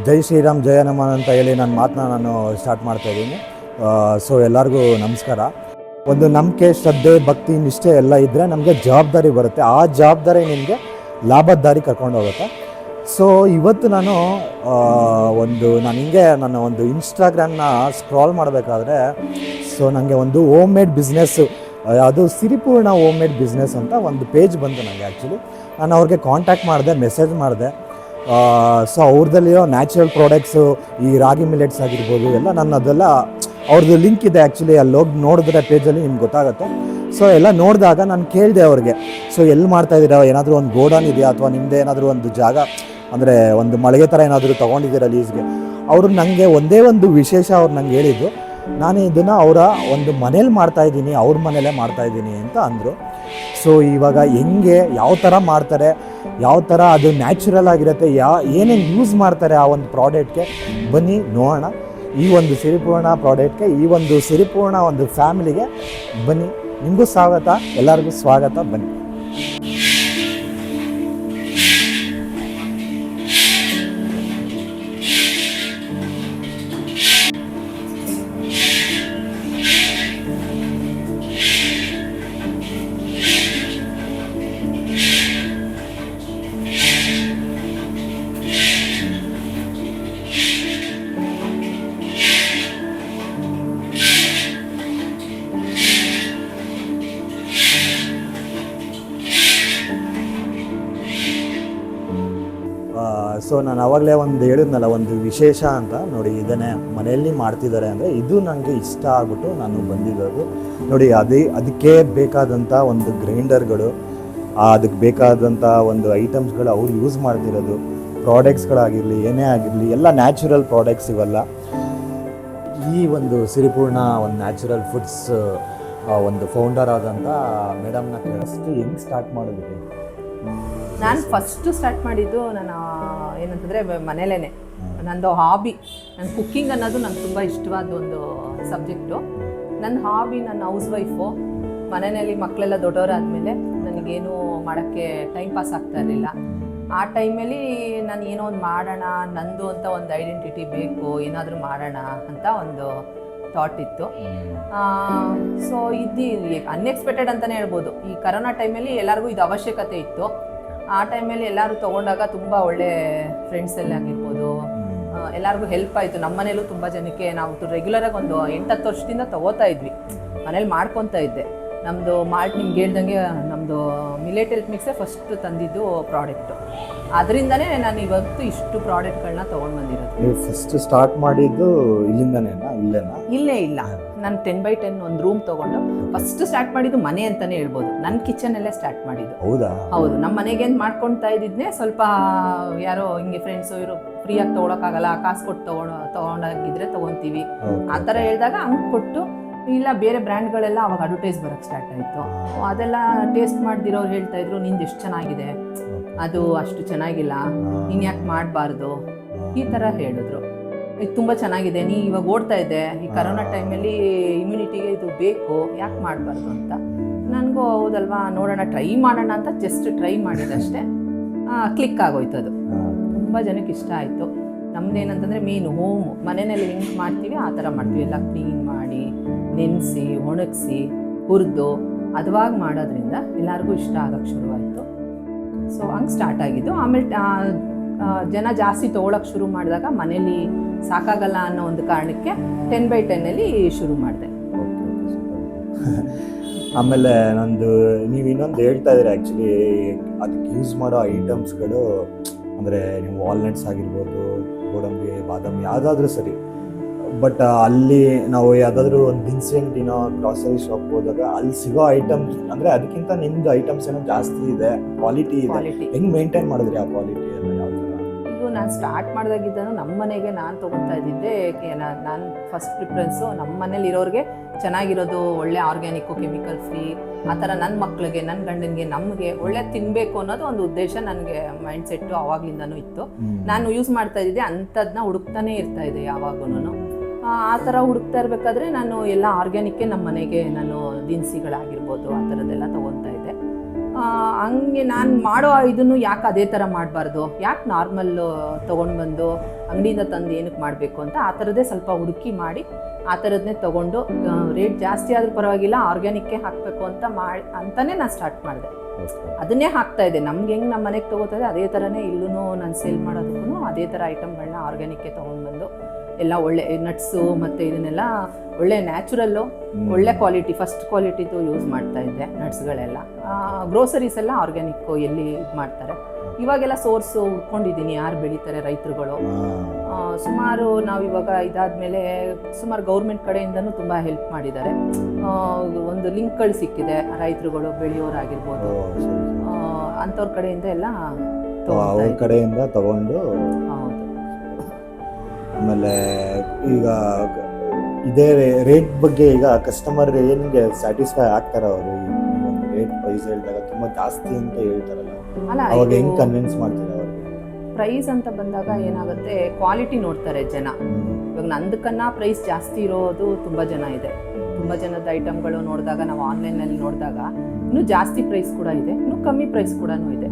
ಜೈ ಶ್ರೀರಾಮ್ ಜಯ ಹನುಮಾನ್ ಅಂತ ಹೇಳಿ ನನ್ನ ಮಾತನ್ನ ನಾನು ಸ್ಟಾರ್ಟ್ ಮಾಡ್ತಾಯಿದ್ದೀನಿ. ಸೊ ಎಲ್ಲರಿಗೂ ನಮಸ್ಕಾರ. ಒಂದು ನಂಬಿಕೆ, ಶ್ರದ್ಧೆ, ಭಕ್ತಿ, ನಿಷ್ಠೆ ಎಲ್ಲ ಇದ್ದರೆ ನಮಗೆ ಜವಾಬ್ದಾರಿ ಬರುತ್ತೆ. ಆ ಜವಾಬ್ದಾರಿ ನಿಮಗೆ ಲಾಭದ ದಾರಿ ಕರ್ಕೊಂಡು ಹೋಗುತ್ತೆ. ಸೊ ಇವತ್ತು ನಾನು ನಾನು ಒಂದು ಇನ್ಸ್ಟಾಗ್ರಾಮ್ನ ಸ್ಕ್ರಾಲ್ ಮಾಡಬೇಕಾದ್ರೆ ನನಗೆ ಒಂದು ಹೋಮ್ ಮೇಡ್ ಬಿಸ್ನೆಸ್ಸು, ಅದು ಸಿರಿಪೂರ್ಣ ಹೋಮ್ ಮೇಡ್ ಬಿಸ್ನೆಸ್ ಅಂತ ಒಂದು ಪೇಜ್ ಬಂತು ನನಗೆ. ಆ್ಯಕ್ಚುಲಿ ನಾನು ಅವ್ರಿಗೆ ಕಾಂಟ್ಯಾಕ್ಟ್ ಮಾಡಿದೆ, ಮೆಸೇಜ್ ಮಾಡಿದೆ. ಸೊ ಅವ್ರದ್ದಲ್ಲಿರೋ ನ್ಯಾಚುರಲ್ ಪ್ರಾಡಕ್ಟ್ಸು, ಈ ರಾಗಿ ಮಿಲೆಟ್ಸ್ ಆಗಿರ್ಬೋದು ಎಲ್ಲ, ಅದೆಲ್ಲ ಅವ್ರದ್ದು ಲಿಂಕ್ ಇದೆ. ಆ್ಯಕ್ಚುಲಿ ಅಲ್ಲಿ ಹೋಗಿ ನೋಡಿದ್ರೆ ಪೇಜಲ್ಲಿ ನಿಮ್ಗೆ ಗೊತ್ತಾಗುತ್ತೆ. ಸೊ ಎಲ್ಲ ನೋಡಿದಾಗ ನಾನು ಕೇಳಿದೆ ಅವ್ರಿಗೆ, ಸೊ ಎಲ್ಲಿ ಮಾಡ್ತಾಯಿದ್ದೀರಾ, ಏನಾದರೂ ಒಂದು ಗೋಡನ್ ಇದೆಯಾ ಅಥವಾ ನಿಮ್ಮದೇ ಏನಾದರೂ ಒಂದು ಜಾಗ, ಅಂದರೆ ಒಂದು ಮಳಿಗೆ ಥರ ಏನಾದರೂ ತೊಗೊಂಡಿದ್ದೀರಾ ಲೀಸ್ಗೆ? ಅವರು ನನಗೆ ಒಂದೇ ಒಂದು ವಿಶೇಷ ಅವ್ರು ನಂಗೆ ಹೇಳಿದ್ದು, ನಾನು ಇದನ್ನು ಅವರ ಒಂದು ಮನೇಲಿ ಮಾಡ್ತಾಯಿದ್ದೀನಿ, ಅವ್ರ ಮನೇಲೇ ಮಾಡ್ತಾಯಿದ್ದೀನಿ ಅಂತ ಅಂದರು. ಸೊ ಇವಾಗ ಹೆಂಗೆ, ಯಾವ ಥರ ಮಾಡ್ತಾರೆ, ಯಾವ ಥರ ಅದು ನ್ಯಾಚುರಲ್ ಆಗಿರುತ್ತೆ, ಏನೇನು ಯೂಸ್ ಮಾಡ್ತಾರೆ ಆ ಒಂದು ಪ್ರಾಡಕ್ಟ್ಗೆ, ಬನ್ನಿ ನೋಡೋಣ. ಈ ಒಂದು ಸಿರಿಪೂರ್ಣ ಪ್ರಾಡಕ್ಟ್ಗೆ, ಈ ಒಂದು ಸಿರಿಪೂರ್ಣ ಒಂದು ಫ್ಯಾಮಿಲಿಗೆ ಬನ್ನಿ. ನಿಮಗೂ ಸ್ವಾಗತ, ಎಲ್ಲರಿಗೂ ಸ್ವಾಗತ, ಬನ್ನಿ. ಸೊ ನಾನು ಆವಾಗಲೇ ಒಂದು ಹೇಳಿದ್ನಲ್ಲ, ಒಂದು ವಿಶೇಷ ಅಂತ. ನೋಡಿ, ಇದನ್ನೇ ಮನೆಯಲ್ಲಿ ಮಾಡ್ತಿದ್ದಾರೆ ಅಂದರೆ ಇದು ನನಗೆ ಇಷ್ಟ ಆಗ್ಬಿಟ್ಟು ನಾನು ಬಂದಿರೋದು. ನೋಡಿ, ಅದಕ್ಕೆ ಬೇಕಾದಂಥ ಒಂದು ಗ್ರೈಂಡರ್ಗಳು, ಅದಕ್ಕೆ ಬೇಕಾದಂಥ ಒಂದು ಐಟಮ್ಸ್ಗಳು ಅವ್ರು ಯೂಸ್ ಮಾಡ್ತಿರೋದು, ಪ್ರಾಡಕ್ಟ್ಸ್ಗಳಾಗಿರಲಿ, ಏನೇ ಆಗಿರಲಿ, ಎಲ್ಲ ನ್ಯಾಚುರಲ್ ಪ್ರಾಡಕ್ಟ್ಸ್ ಇವೆಲ್ಲ. ಈ ಒಂದು ಸಿರಿಪೂರ್ಣ ಒಂದು ನ್ಯಾಚುರಲ್ ಫುಡ್ಸ್ ಒಂದು ಫೌಂಡರ್ ಆದಂಥ ಮೇಡಮ್ನ ಕೇಳಿಸ್ತು, ಹೆಂಗೆ ಸ್ಟಾರ್ಟ್ ಮಾಡಿದ್ವಿ? ನಾನು ಫಸ್ಟು ಸ್ಟಾರ್ಟ್ ಮಾಡಿದ್ದು ನಾನು ಏನಂತಂದರೆ ಮನೇಲೇ. ನಂದು ಹಾಬಿ, ನನ್ನ ಕುಕ್ಕಿಂಗ್ ಅನ್ನೋದು ನಂಗೆ ತುಂಬ ಇಷ್ಟವಾದ ಒಂದು ಸಬ್ಜೆಕ್ಟು. ನನ್ನ ಹಾಬಿ, ನನ್ನ ಹೌಸ್ ವೈಫು. ಮನೆಯಲ್ಲಿ ಮಕ್ಕಳೆಲ್ಲ ದೊಡ್ಡವರಾದಮೇಲೆ ನನಗೇನು ಮಾಡೋಕ್ಕೆ ಟೈಮ್ ಪಾಸ್ ಆಗ್ತಾ ಇರಲಿಲ್ಲ. ಆ ಟೈಮಲ್ಲಿ ನಾನು ಏನೋ ಒಂದು ಮಾಡೋಣ, ನಂದು ಅಂತ ಒಂದು ಐಡೆಂಟಿಟಿ ಬೇಕು, ಏನಾದರೂ ಮಾಡೋಣ ಅಂತ ಒಂದು ಥಾಟ್ ಇತ್ತು. ಸೊ ಇದು ಅನ್ಎಕ್ಸ್ಪೆಕ್ಟೆಡ್ ಅಂತಲೇ ಹೇಳ್ಬೋದು. ಈ ಕರೋನಾ ಟೈಮಲ್ಲಿ ಎಲ್ಲರಿಗೂ ಇದು ಅವಶ್ಯಕತೆ ಇತ್ತು. ಆ ಟೈಮಲ್ಲಿ ಎಲ್ಲರೂ ತೊಗೊಂಡಾಗ ತುಂಬ ಒಳ್ಳೆ ಫ್ರೆಂಡ್ಸ್ ಎಲ್ಲ ಆಗಿರ್ಬೋದು, ಎಲ್ಲರಿಗೂ ಹೆಲ್ಪ್ ಆಯಿತು. ನಮ್ಮ ಮನೇಲೂ ತುಂಬ ಜನಕ್ಕೆ ನಾವು ರೆಗ್ಯುಲರಾಗಿ ಒಂದು 8-10 ವರ್ಷದಿಂದ ತೊಗೋತಾ ಇದ್ವಿ, ಮನೇಲಿ ಮಾಡ್ಕೊತಾ ಇದ್ದೆ. ನಮ್ಮದು ನಿಮ್ಗೆ ಹೇಳ್ದಂಗೆ ನಮ್ಮದು ಮಿಲೆಟ್ ಹೆಲ್ತ್ ಮಿಕ್ಸೇ ಫಸ್ಟ್ ತಂದಿದ್ದು ಪ್ರಾಡಕ್ಟು. ಅದರಿಂದನೇ ನಾನು ಇವತ್ತು ಇಷ್ಟು ಪ್ರಾಡಕ್ಟ್ಗಳನ್ನ ತೊಗೊಂಡು ಬಂದಿರೋದು. ನೀವು ಫಸ್ಟ್ ಸ್ಟಾರ್ಟ್ ಮಾಡಿದ್ದು ಇಲ್ಲೇ ಇಲ್ಲ. ನಾನು 10x10 ಒಂದು ರೂಮ್ ತೊಗೊಂಡು ಫಸ್ಟ್ ಸ್ಟಾರ್ಟ್ ಮಾಡಿದ್ದು ಮನೆ ಅಂತಲೇ ಹೇಳ್ಬೋದು. ನನ್ನ ಕಿಚನಲ್ಲೇ ಸ್ಟಾರ್ಟ್ ಮಾಡಿದ್ದು. ಹೌದು, ನಮ್ಮ ಮನೆಗೆ ಏನು ಮಾಡ್ಕೊಳ್ತಾ ಇದ್ದಿದ್ನೇ. ಸ್ವಲ್ಪ ಯಾರೋ ಹಿಂಗೆ ಫ್ರೆಂಡ್ಸು ಇವರು ಫ್ರೀಯಾಗಿ ತೊಗೊಳಕ್ಕಾಗಲ್ಲ, ಕಾಸು ಕೊಟ್ಟು ತೊಗೊಂಡಾಗಿದ್ರೆ ತೊಗೊತೀವಿ ಆ ಥರ ಹೇಳಿದಾಗ ಹಂಗೆ ಕೊಟ್ಟು, ಇಲ್ಲ ಬೇರೆ ಬ್ರ್ಯಾಂಡ್ಗಳೆಲ್ಲ ಅವಾಗ ಅಡ್ವರ್ಟೈಸ್ ಬರೋಕ್ಕೆ ಸ್ಟಾರ್ಟ್ ಆಯಿತು. ಅದೆಲ್ಲ ಟೇಸ್ಟ್ ಮಾಡ್ದಿರೋರು ಹೇಳ್ತಾಯಿದ್ರು, ನಿಂದು ಎಷ್ಟು ಚೆನ್ನಾಗಿದೆ, ಅದು ಅಷ್ಟು ಚೆನ್ನಾಗಿಲ್ಲ, ನೀನು ಯಾಕೆ ಮಾಡಬಾರ್ದು, ಈ ಥರ ಹೇಳಿದ್ರು. ಇದು ತುಂಬ ಚೆನ್ನಾಗಿದೆ, ನೀ ಇವಾಗ ಓಡ್ತಾ ಇದ್ದೆ, ಈ ಕರೋನಾ ಟೈಮಲ್ಲಿ ಇಮ್ಯುನಿಟಿಗೆ ಇದು ಬೇಕು, ಯಾಕೆ ಮಾಡಬಾರ್ದು ಅಂತ. ನನಗೂ ಹೌದಲ್ವಾ, ನೋಡೋಣ, ಟ್ರೈ ಮಾಡೋಣ ಅಂತ ಜಸ್ಟ್ ಟ್ರೈ ಮಾಡಿದಷ್ಟೇ. ಕ್ಲಿಕ್ ಆಗೋಯ್ತು. ಅದು ತುಂಬ ಜನಕ್ಕೆ ಇಷ್ಟ ಆಯಿತು. ನಮ್ಮದೇನಂತಂದರೆ ಮೇನು ಹೋಮು, ಮನೆಯಲ್ಲಿ ಹೆಂಗೆ ಮಾಡ್ತೀವಿ ಆ ಥರ ಮಾಡ್ತೀವಿ. ಎಲ್ಲ ಕ್ಲೀನ್ ಮಾಡಿ, ನೆನೆಸಿ, ಒಣಗಿಸಿ, ಹುರಿದು ಅದವಾಗ ಮಾಡೋದ್ರಿಂದ ಎಲ್ಲರಿಗೂ ಇಷ್ಟ ಆಗೋಕ್ಕೆ ಶುರುವಾಯಿತು. ಸೊ ಹಂಗೆ ಸ್ಟಾರ್ಟ್ ಆಗಿದ್ದು. ಆಮೇಲೆ ಜನ ಜಾಸ್ತಿ ತೊಗೊಳಕ್ಕೆ ಶುರು ಮಾಡಿದಾಗ ಮನೇಲಿ ಸಾಕಾಗಲ್ಲ ಅನ್ನೋ ಒಂದು ಕಾರಣಕ್ಕೆ 10x10 ಶುರು ಮಾಡಿದೆ. ಆಮೇಲೆ ನೀವು ಇನ್ನೊಂದು ಹೇಳ್ತಾ ಇದ್ದೀರಿ, ಆ್ಯಕ್ಚುಲಿ ಅದಕ್ಕೆ ಯೂಸ್ ಮಾಡೋ ಐಟಮ್ಸ್ಗಳು ಅಂದರೆ ನೀವು ವಾಲ್ನಟ್ಸ್ ಆಗಿರ್ಬೋದು, ಗೋಡಂಬಿ, ಬಾದಾಮಿ, ಯಾವುದಾದ್ರೂ ಸರಿ. ಬಟ್ ಅಲ್ಲಿ ನಾವು ಯಾವುದಾದ್ರೂ ಒಂದು ದಿನಸಿ ಅಂಗಡಿನೋ ಗ್ರಾಸರಿ ಶಾಪ್ ಹೋದಾಗ ಅಲ್ಲಿ ಸಿಗೋ ಐಟಮ್ಸ್ ಅಂದರೆ ಅದಕ್ಕಿಂತ ನಿಮ್ಮದು ಐಟಮ್ಸ್ ಏನೋ ಜಾಸ್ತಿ ಇದೆ, ಕ್ವಾಲಿಟಿ ಇದೆ. ಹೆಂಗೆ ಮೇಂಟೈನ್ ಮಾಡಿದ್ರಿ ಆ ಕ್ವಾಲಿಟಿ ಎಲ್ಲ? ಯಾವ ಥರ? ಇದು ನಾನು ಸ್ಟಾರ್ಟ್ ಮಾಡಿದಾಗಿದ್ದನು ನಮ್ಮ ಮನೆಗೆ ನಾನು ತೊಗೊತಾ ಇದ್ದಿದ್ದೆ. ನಾನು ಫಸ್ಟ್ ಪ್ರಿಫರೆನ್ಸು ನಮ್ಮ ಮನೇಲಿ ಇರೋರಿಗೆ ಚೆನ್ನಾಗಿರೋದು, ಒಳ್ಳೆ ಆರ್ಗ್ಯಾನಿಕ್ಕು, ಕೆಮಿಕಲ್ ಫ್ರೀ, ಆ ಥರ ನನ್ನ ಮಕ್ಕಳಿಗೆ, ನನ್ನ ಗಂಡನಿಗೆ, ನಮಗೆ ಒಳ್ಳೆ ತಿನ್ನಬೇಕು ಅನ್ನೋದು ಒಂದು ಉದ್ದೇಶ ನನಗೆ ಮೈಂಡ್ ಸೆಟ್ಟು ಆವಾಗಲಿಂದನೂ ಇತ್ತು. ನಾನು ಯೂಸ್ ಮಾಡ್ತಾ ಇದ್ದಿದ್ದೆ ಅಂಥದ್ದನ್ನ ಹುಡುಕ್ತಾನೆ ಇರ್ತಾ ಇದೆ ಯಾವಾಗೂ. ಆ ಥರ ಹುಡುಕ್ತಾ ಇರಬೇಕಾದ್ರೆ ನಾನು ಎಲ್ಲ ಆರ್ಗ್ಯಾನಿಕ್ಕೇ ನಮ್ಮ ಮನೆಗೆ ನಾನು ದಿನಸಿಗಳಾಗಿರ್ಬೋದು ಆ ಥರದ್ದೆಲ್ಲ ತೊಗೊತಾ ಇದ್ದೆ. ಹಂಗೆ ನಾನು ಮಾಡೋ ಇದನ್ನು ಯಾಕೆ ಅದೇ ಥರ ಮಾಡಬಾರ್ದು, ಯಾಕೆ ನಾರ್ಮಲ್ಲು ತೊಗೊಂಡು ಬಂದು ಅಂಗಡಿಯಿಂದ ತಂದು ಏನಕ್ಕೆ ಮಾಡಬೇಕು ಅಂತ ಆ ಥರದ್ದೇ ಸ್ವಲ್ಪ ಹುಡುಕಿ ಮಾಡಿ ಆ ಥರದನ್ನೇ ತೊಗೊಂಡು ರೇಟ್ ಜಾಸ್ತಿ ಆದರೂ ಪರವಾಗಿಲ್ಲ ಆರ್ಗ್ಯಾನಿಕ್ಕೇ ಹಾಕಬೇಕು ಅಂತ ಅಂತಲೇ ನಾನು ಸ್ಟಾರ್ಟ್ ಮಾಡಿದೆ. ಅದನ್ನೇ ಹಾಕ್ತಾ ಇದೆ. ನಮ್ಗೆ ಹೆಂಗೆ ನಮ್ಮ ಮನೆಗೆ ತೊಗೋತದೆ ಅದೇ ಥರನೇ ಇಲ್ಲೂ ನಾನು ಸೇಲ್ ಮಾಡೋದಕ್ಕೂ ಅದೇ ಥರ ಐಟಮ್ಗಳನ್ನ ಆರ್ಗ್ಯಾನಿಕ್ಕೇ ತೊಗೊಂಡ್ಬಂದು ಎಲ್ಲ ಒಳ್ಳೆ ನಟ್ಸು ಮತ್ತು ಇದನ್ನೆಲ್ಲ ಒಳ್ಳೆ ನ್ಯಾಚುರಲ್ಲು ಒಳ್ಳೆ ಕ್ವಾಲಿಟಿ ಫಸ್ಟ್ ಕ್ವಾಲಿಟಿದು ಯೂಸ್ ಮಾಡ್ತಾ ಇದ್ದೆ. ನಟ್ಸ್ಗಳೆಲ್ಲ ಗ್ರೋಸರೀಸ್ ಎಲ್ಲ ಆರ್ಗ್ಯಾನಿಕ್ಕು ಎಲ್ಲಿ ಇದು ಮಾಡ್ತಾರೆ. ಇವಾಗೆಲ್ಲ ಸೋರ್ಸು ಹುಡ್ಕೊಂಡಿದ್ದೀನಿ ಯಾರು ಬೆಳೀತಾರೆ ರೈತರುಗಳು. ಸುಮಾರು ನಾವು ಇವಾಗ ಇದಾದಮೇಲೆ ಸುಮಾರು ಗೌರ್ಮೆಂಟ್ ಕಡೆಯಿಂದನೂ ತುಂಬ ಹೆಲ್ಪ್ ಮಾಡಿದ್ದಾರೆ. ಒಂದು ಲಿಂಕ್ಗಳು ಸಿಕ್ಕಿದೆ, ರೈತರುಗಳು ಬೆಳೆಯೋರಾಗಿರ್ಬೋದು ಅಂಥವ್ರ ಕಡೆಯಿಂದ ಎಲ್ಲ ಅವ್ರ ಕಡೆಯಿಂದ ತಗೊಂಡು. ಹೌದು. ಆಮೇಲೆ ಈಗ ಇದೇ ರೇಟ್ ಬಗ್ಗೆ ಈಗ ಕಸ್ಟಮರ್ ಏನಿಗೆ ಸ್ಯಾಟಿಸ್ಫೈ ಆಗ್ತಾರೆ ಅವರು? ಒಂದು ರೇಟ್ ಪ್ರೈಸ್ ಹೇಳಿದಾಗ ತುಂಬಾ ಜಾಸ್ತಿ ಅಂತ ಹೇಳ್ತಾರಲ್ಲ, ಅವಾಗ ಹೆಂಗ್ ಕನ್ವಿನ್ಸ್ ಮಾಡ್ತಾರೆ ಅವ್ರಿಗೆ? ಪ್ರೈಸ್ ಅಂತ ಬಂದಾಗ ಏನಾಗುತ್ತೆ, ಕ್ವಾಲಿಟಿ ನೋಡ್ತಾರೆ ಜನ. ಇವಾಗ ನಂದಕ್ಕನ್ನ ಪ್ರೈಸ್ ಜಾಸ್ತಿ ಇರೋದು ತುಂಬ ಜನ ಇದೆ. ತುಂಬ ಜನದ ಐಟಮ್ಗಳು ನೋಡಿದಾಗ ನಾವು ಆನ್ಲೈನಲ್ಲಿ ನೋಡಿದಾಗ ಇನ್ನೂ ಜಾಸ್ತಿ ಪ್ರೈಸ್ ಕೂಡ ಇದೆ, ಇನ್ನೂ ಕಮ್ಮಿ ಪ್ರೈಸ್ ಕೂಡ ಇದೆ.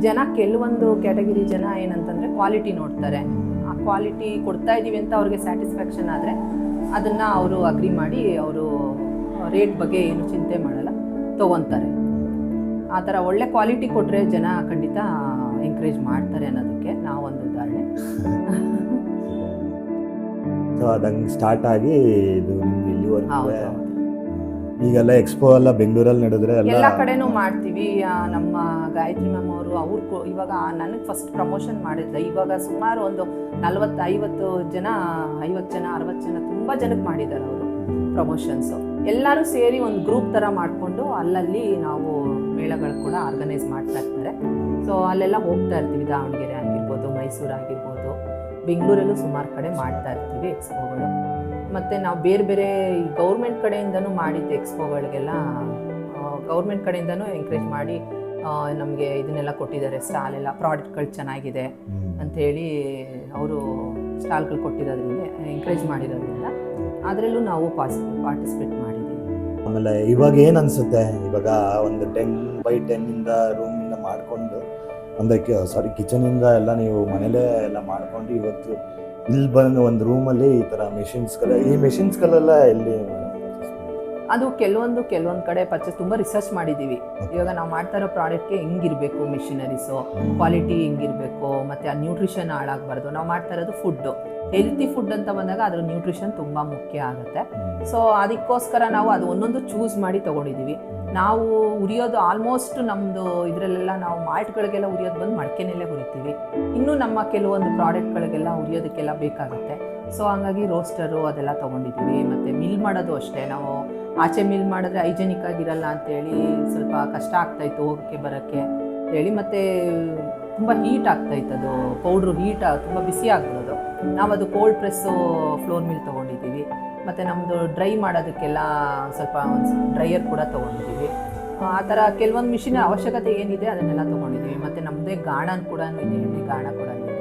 ಜನ ಕೆಲವೊಂದು ಕ್ಯಾಟಗರಿ ಜನ ಏನಂತಂದರೆ ಕ್ವಾಲಿಟಿ ನೋಡ್ತಾರೆ. ಆ ಕ್ವಾಲಿಟಿ ಕೊಡ್ತಾ ಇದ್ದೀವಿ ಅಂತ ಅವ್ರಿಗೆ ಸ್ಯಾಟಿಸ್ಫ್ಯಾಕ್ಷನ್ ಆದರೆ ಅದನ್ನು ಅವರು ಅಗ್ರಿ ಮಾಡಿ ಅವರು ರೇಟ್ ಬಗ್ಗೆ ಏನು ಚಿಂತೆ ಮಾಡಲ್ಲ, ತೊಗೊತಾರೆ. ಆ ಥರ ಒಳ್ಳೆ ಕ್ವಾಲಿಟಿ ಕೊಟ್ಟರೆ ಜನ ಖಂಡಿತ ಎಂಕರೇಜ್ ಮಾಡ್ತಾರೆ ಅನ್ನೋದಕ್ಕೆ ನಾವೊಂದು ಉದಾಹರಣೆ. ಸೊ ಅದಂಗೆ ಸ್ಟಾರ್ಟ್ ಆಗಿ ಇದು ನಿಮ್ಗೆ ಇಲ್ಲಿವರೆಗೂ ಈಗೆಲ್ಲ ಎಕ್ಸ್ಪೋ ಎಲ್ಲ ಬೆಂಗಳೂರಲ್ಲಿ ನಡೆದ್ರೆ ಎಲ್ಲ ಕಡೆನೂ ಮಾಡ್ತೀವಿ. ನಮ್ಮ ಗಾಯತ್ರಿ ಮ್ಯಾಮ್ ಅವರು ಇವಾಗ ನನಗೆ ಫಸ್ಟ್ ಪ್ರಮೋಷನ್ ಮಾಡಿದ್ದೆ. ಇವಾಗ ಸುಮಾರು ಒಂದು 40-50 ಜನ 60 ಜನ ತುಂಬ ಜನಕ್ಕೆ ಮಾಡಿದ್ದಾರೆ ಅವರು ಪ್ರಮೋಷನ್ಸು. ಎಲ್ಲರೂ ಸೇರಿ ಒಂದು ಗ್ರೂಪ್ ಥರ ಮಾಡಿಕೊಂಡು ಅಲ್ಲಲ್ಲಿ ನಾವು ಮೇಳಗಳು ಕೂಡ ಆರ್ಗನೈಸ್ ಮಾಡ್ತಾ ಇರ್ತಾರೆ. ಸೊ ಅಲ್ಲೆಲ್ಲ ಹೋಗ್ತಾ ಇರ್ತೀವಿ. ದಾವಣಗೆರೆ ಆಗಿರ್ಬೋದು, ಮೈಸೂರು ಆಗಿರ್ಬೋದು, ಬೆಂಗಳೂರಲ್ಲೂ ಸುಮಾರು ಕಡೆ ಮಾಡ್ತಾ ಇರ್ತೀವಿ ಎಕ್ಸ್ಪೋಗಳು. ಮತ್ತು ನಾವು ಬೇರೆ ಬೇರೆ ಗೌರ್ಮೆಂಟ್ ಕಡೆಯಿಂದನೂ ಮಾಡಿದ್ದೆ ಎಕ್ಸ್ಪೋಗಳಿಗೆಲ್ಲ. ಗೌರ್ಮೆಂಟ್ ಕಡೆಯಿಂದನೂ ಎಂಕರೇಜ್ ಮಾಡಿ ನಮಗೆ ಇದನ್ನೆಲ್ಲ ಕೊಟ್ಟಿದ್ದಾರೆ. ಸ್ಟಾಲೆಲ್ಲ ಪ್ರಾಡಕ್ಟ್ಗಳು ಚೆನ್ನಾಗಿದೆ ಅಂಥೇಳಿ ಅವರು ಸ್ಟಾಲ್ಗಳು ಕೊಟ್ಟಿರೋದ್ರಿಂದ ಎಂಕರೇಜ್ ಮಾಡಿರೋದ್ರಿಂದ ಅದರಲ್ಲೂ ನಾವು ಪಾರ್ಟಿಸಿಪೇಟ್ ಮಾಡಿದ್ದೀವಿ. ಆಮೇಲೆ ಇವಾಗ ಏನು ಅನಿಸುತ್ತೆ, ಇವಾಗ ಒಂದು 10x10 ರೂಮಿಂದ ಮಾಡಿಕೊಂಡು ಅಂದರೆ ಕಿಚನಿಂದ ಎಲ್ಲ ನೀವು ಮನೇಲೇ ಎಲ್ಲ ಮಾಡ್ಕೊಂಡು ಇವತ್ತು ಇಲ್ಲಿ ಬಂದು ಒಂದು ರೂಮಲ್ಲಿ ಈ ಥರ ಮೆಷಿನ್ಸ್ಗಳೆಲ್ಲ ಎಲ್ಲಿ ಅದು ಕೆಲವೊಂದು ಕಡೆ ಪರ್ಚೇಸ್ ತುಂಬ ರಿಸರ್ಚ್ ಮಾಡಿದ್ದೀವಿ. ಇವಾಗ ನಾವು ಮಾಡ್ತಾ ಇರೋ ಪ್ರಾಡಕ್ಟ್ಗೆ ಹೆಂಗಿರಬೇಕು, ಮಿಷಿನರೀಸು ಕ್ವಾಲಿಟಿ ಹೆಂಗಿರಬೇಕು, ಮತ್ತು ಆ ನ್ಯೂಟ್ರಿಷನ್ ಹಾಳಾಗಬಾರ್ದು. ನಾವು ಮಾಡ್ತಾ ಇರೋದು ಫುಡ್ಡು, ಹೆಲ್ತಿ ಫುಡ್ ಅಂತ ಬಂದಾಗ ಅದ್ರ ನ್ಯೂಟ್ರಿಷನ್ ತುಂಬ ಮುಖ್ಯ ಆಗುತ್ತೆ. ಸೊ ಅದಕ್ಕೋಸ್ಕರ ನಾವು ಅದು ಒಂದೊಂದು ಚೂಸ್ ಮಾಡಿ ತೊಗೊಂಡಿದ್ದೀವಿ. ನಾವು ಉರಿಯೋದು ಆಲ್ಮೋಸ್ಟ್ ನಮ್ಮದು ಇದರಲ್ಲೆಲ್ಲ ನಾವು ಮಾಲ್ಟ್ಗಳಿಗೆಲ್ಲ ಉರಿಯೋದು ಬಂದು ಮಡಿಕೆನಲ್ಲೇ ಹುರಿತೀವಿ. ಇನ್ನೂ ನಮ್ಮ ಕೆಲವೊಂದು ಪ್ರಾಡಕ್ಟ್ಗಳಿಗೆಲ್ಲ ಉರಿಯೋದಕ್ಕೆಲ್ಲ ಬೇಕಾಗುತ್ತೆ. ಸೊ ಹಂಗಾಗಿ ರೋಸ್ಟರು ಅದೆಲ್ಲ ತೊಗೊಂಡಿದ್ದೀವಿ. ಮತ್ತು ಮಿಲ್ ಮಾಡೋದು ಅಷ್ಟೇ, ನಾವು ಆಚೆ ಮಿಲ್ ಮಾಡಿದ್ರೆ ಹೈಜೆನಿಕ್ ಆಗಿರಲ್ಲ ಅಂತೇಳಿ ಸ್ವಲ್ಪ ಕಷ್ಟ ಆಗ್ತಾಯಿತ್ತು ಹೋಗೋಕ್ಕೆ ಬರೋಕ್ಕೆ ಅಂತೇಳಿ. ಮತ್ತು ತುಂಬ ಹೀಟ್ ಆಗ್ತಾಯಿತ್ತು, ಅದು ಪೌಡ್ರು ತುಂಬ ಬಿಸಿ ಆಗ್ಬಿಡೋದು. ನಾವು ಅದು ಕೋಲ್ಡ್ ಪ್ರೆಸ್ಸು ಫ್ಲೋರ್ ಮಿಲ್ ತೊಗೊಂಡಿದ್ದೀವಿ. ಮತ್ತು ನಮ್ಮದು ಡ್ರೈ ಮಾಡೋದಕ್ಕೆಲ್ಲ ಸ್ವಲ್ಪ ಒಂದು ಡ್ರೈಯರ್ ಕೂಡ ತೊಗೊಂಡಿದ್ದೀವಿ. ಆ ಥರ ಕೆಲವೊಂದು ಮಿಷಿನ್ ಅವಶ್ಯಕತೆ ಏನಿದೆ ಅದನ್ನೆಲ್ಲ ತೊಗೊಂಡಿದ್ದೀವಿ. ಮತ್ತು ನಮ್ಮದೇ ಗಾಣ ಕೂಡ ಇದೆ, ಎಣ್ಣೆ ಗಾಣ ಕೂಡ ಇದೆ.